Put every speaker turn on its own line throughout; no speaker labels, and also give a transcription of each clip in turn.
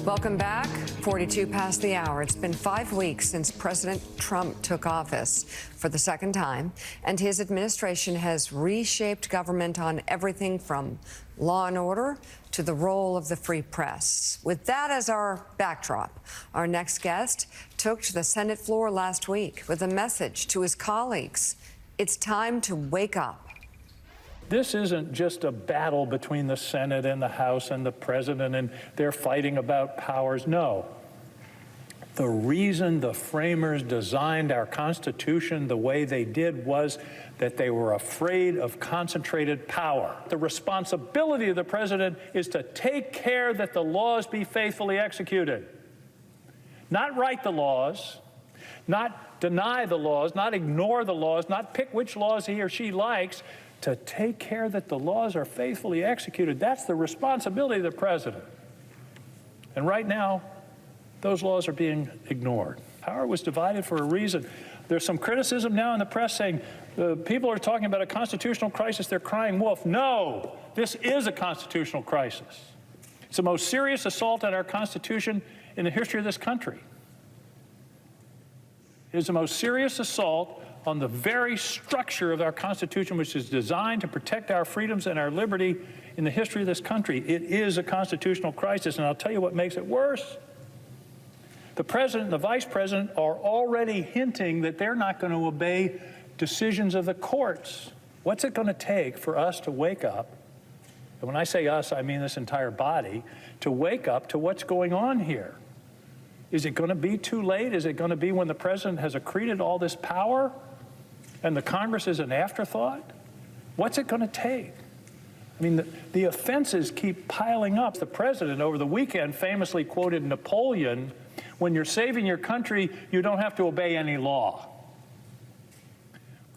Welcome back. 42 past the hour. It's been 5 weeks since President Trump took office for the second time, and his administration has reshaped government on everything from law and order to the role of the free press. With that as our backdrop, our next guest took to the Senate floor last week with a message to his colleagues. It's time to wake up.
This isn't just a battle between the Senate and the House and the president and they're fighting about powers. No. The reason the framers designed our Constitution the way they did was that they were afraid of concentrated power. The responsibility of the president is to take care that the laws be faithfully executed. Not write the laws, not deny the laws, not ignore the laws, not pick which laws he or she likes, to take care that the laws are faithfully executed. That's the responsibility of the president. And right now, those laws are being ignored. Power was divided for a reason. There's some criticism now in the press saying people are talking about a constitutional crisis, they're crying wolf. No, this is a constitutional crisis. It's the most serious assault on our Constitution in the history of this country. It is the most serious assault on the very structure of our Constitution, which is designed to protect our freedoms and our liberty in the history of this country. It is a constitutional crisis, and I'll tell you what makes it worse. The president and the vice president are already hinting that they're not going to obey decisions of the courts. What's it going to take for us to wake up, and when I say us, I mean this entire body, to wake up to what's going on here? Is it going to be too late? Is it going to be when the president has accreted all this power and the Congress is an afterthought? What's it going to take? I mean, the offenses keep piling up. The president over the weekend famously quoted Napoleon, when you're saving your country, you don't have to obey any law.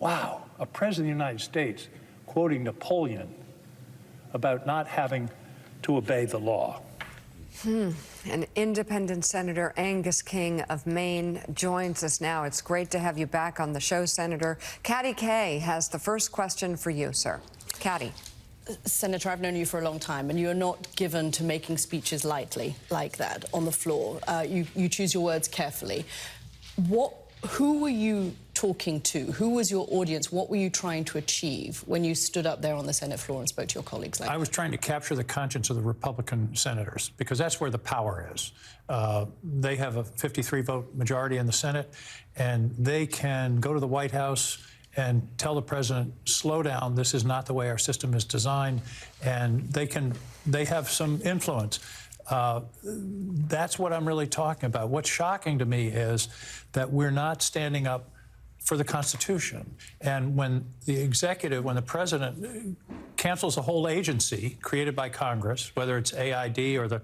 Wow, a president of the United States quoting Napoleon about not having to obey the law.
An independent Senator Angus King of Maine joins us now. It's great to have you back on the show, Senator. Katty Kay has the first question for you, sir. Katty.
Senator, I've known you for a long time, and you're not given to making speeches lightly like that on the floor. You choose your words carefully. Who were you talking to? Who was your audience? What were you trying to achieve when you stood up there on the Senate floor and spoke to your colleagues like that?
I was trying to capture the conscience of the Republican senators, because that's where the power is. They have a 53-vote majority in the Senate, and they can go to the White House and tell the president, slow down, this is not the way our system is designed, and they have some influence. That's what I'm really talking about. What's shocking to me is that we're not standing up for the Constitution. And when the executive, when the president cancels a whole agency created by Congress, whether it's AID or the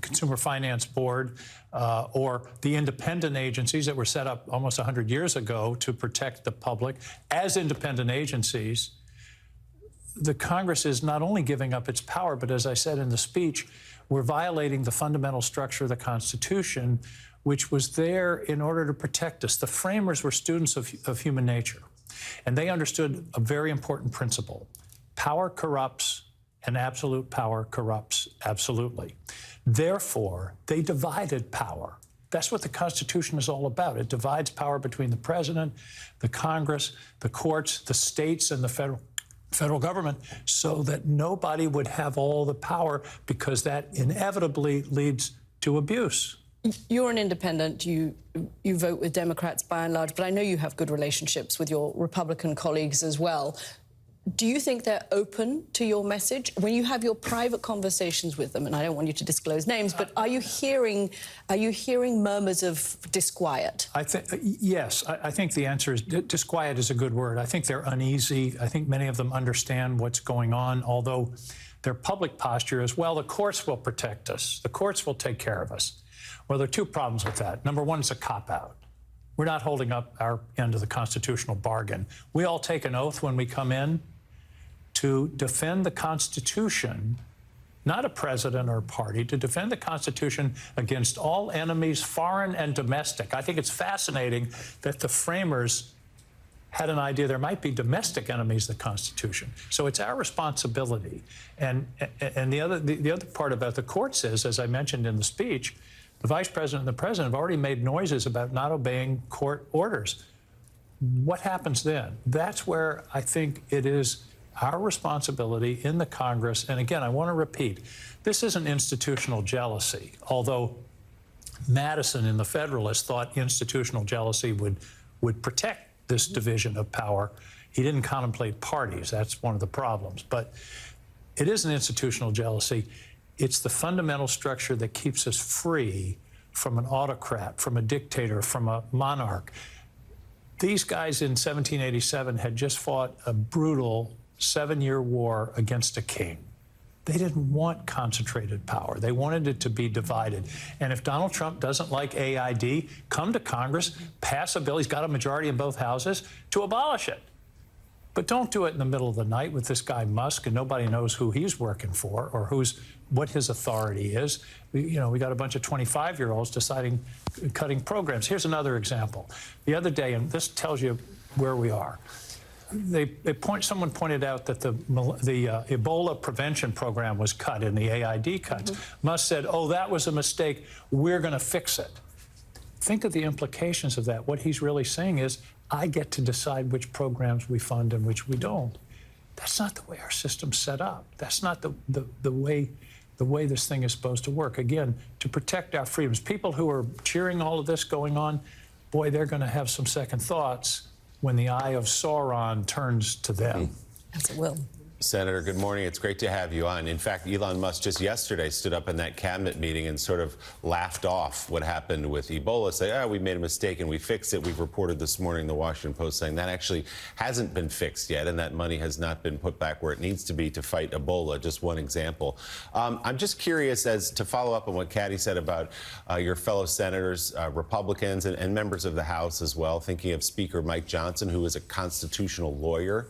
Consumer Finance Board or the independent agencies that were set up almost 100 years ago to protect the public as independent agencies, the Congress is not only giving up its power, but as I said in the speech, we're violating the fundamental structure of the Constitution, which was there in order to protect us. The framers were students of human nature, and they understood a very important principle. Power corrupts, and absolute power corrupts absolutely. Therefore, they divided power. That's what the Constitution is all about. It divides power between the president, the Congress, the courts, the states, and the federal government, so that nobody would have all the power, because that inevitably leads to abuse.
You're an independent, you vote with Democrats by and large, but I know you have good relationships with your Republican colleagues as well. Do you think they're open to your message? When you have your private conversations with them, and I don't want you to disclose names, but are you hearing murmurs of disquiet?
Yes, I think the answer is disquiet is a good word. I think they're uneasy. I think many of them understand what's going on, although their public posture is, well, the courts will protect us. The courts will take care of us. Well, there are two problems with that. Number one, it's a cop-out. We're not holding up our end of the constitutional bargain. We all take an oath when we come in to defend the Constitution, not a president or a party, to defend the Constitution against all enemies, foreign and domestic. I think it's fascinating that the framers had an idea there might be domestic enemies of the Constitution. So it's our responsibility. And the other part about the courts is, as I mentioned in the speech, the Vice President and the President have already made noises about not obeying court orders. What happens then? That's where I think it is our responsibility in the Congress. And again, I want to repeat, this isn't institutional jealousy, although Madison in the Federalist thought institutional jealousy would protect this division of power. He didn't contemplate parties. That's one of the problems. But it isn't institutional jealousy. It's the fundamental structure that keeps us free from an autocrat, from a dictator, from a monarch. These guys in 1787 had just fought a brutal 7-year war against a king. They didn't want concentrated power. They wanted it to be divided. And if Donald Trump doesn't like AID, come to Congress, pass a bill, he's got a majority in both houses, to abolish it. But don't do it in the middle of the night with this guy Musk, and nobody knows who he's working for or what his authority is. We got a bunch of 25-year-olds deciding, cutting programs. Here's another example. The other day, and this tells you where we are. Someone pointed out that the Ebola prevention program was cut in the AID cuts. Musk said, oh, that was a mistake. We're going to fix it. Think of the implications of that. What he's really saying is, I get to decide which programs we fund and which we don't. That's not the way our system's set up. That's not the way this thing is supposed to work. Again, to protect our freedoms. People who are cheering all of this going on, boy, they're going to have some second thoughts when the eye of Sauron turns to them.
As it will.
Senator, good morning. It's great to have you on. In fact, Elon Musk just yesterday stood up in that cabinet meeting and sort of laughed off what happened with Ebola, say, we made a mistake and we fixed it. We've reported this morning in the Washington Post saying that actually hasn't been fixed yet, and that money has not been put back where it needs to be to fight Ebola. Just one example. I'm just curious, as to follow up on what Katie said about your fellow senators, Republicans, and members of the House as well, thinking of Speaker Mike Johnson, who is a constitutional lawyer.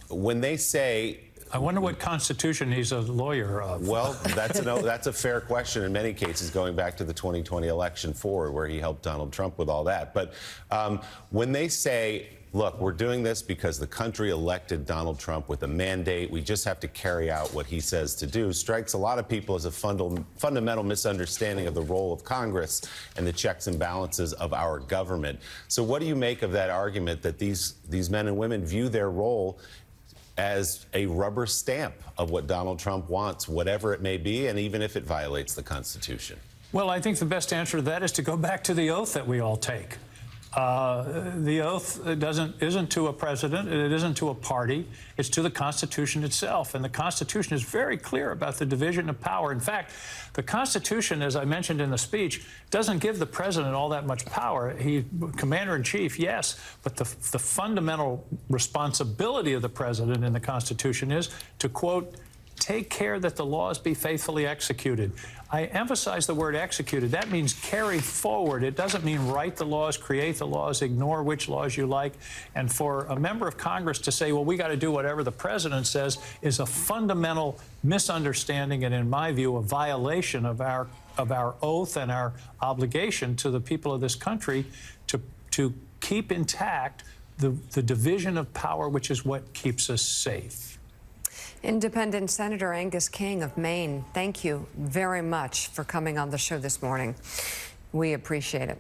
When they say,
I wonder what Constitution he's a lawyer of.
Well, that's a fair question in many cases, going back to the 2020 election forward, where he helped Donald Trump with all that. But when they say, look, we're doing this because the country elected Donald Trump with a mandate, we just have to carry out what he says to do, strikes a lot of people as a fundamental misunderstanding of the role of Congress and the checks and balances of our government. So what do you make of that argument that these men and women view their role as a rubber stamp of what Donald Trump wants, whatever it may be, and even if it violates the Constitution?
Well, I think the best answer to that is to go back to the oath that we all take. The oath isn't to a president, it isn't to a party, it's to the Constitution itself. And the Constitution is very clear about the division of power. In fact, the Constitution, as I mentioned in the speech, doesn't give the president all that much power. Commander-in-chief, yes, but the fundamental responsibility of the president in the Constitution is to, quote, take care that the laws be faithfully executed. I emphasize the word executed. That means carry forward. It doesn't mean write the laws, create the laws, ignore which laws you like. And for a member of Congress to say, well, we got to do whatever the president says, is a fundamental misunderstanding and, in my view, a violation of our oath and our obligation to the people of this country to keep intact the division of power, which is what keeps us safe.
Independent Senator Angus King of Maine, thank you very much for coming on the show this morning. We appreciate it.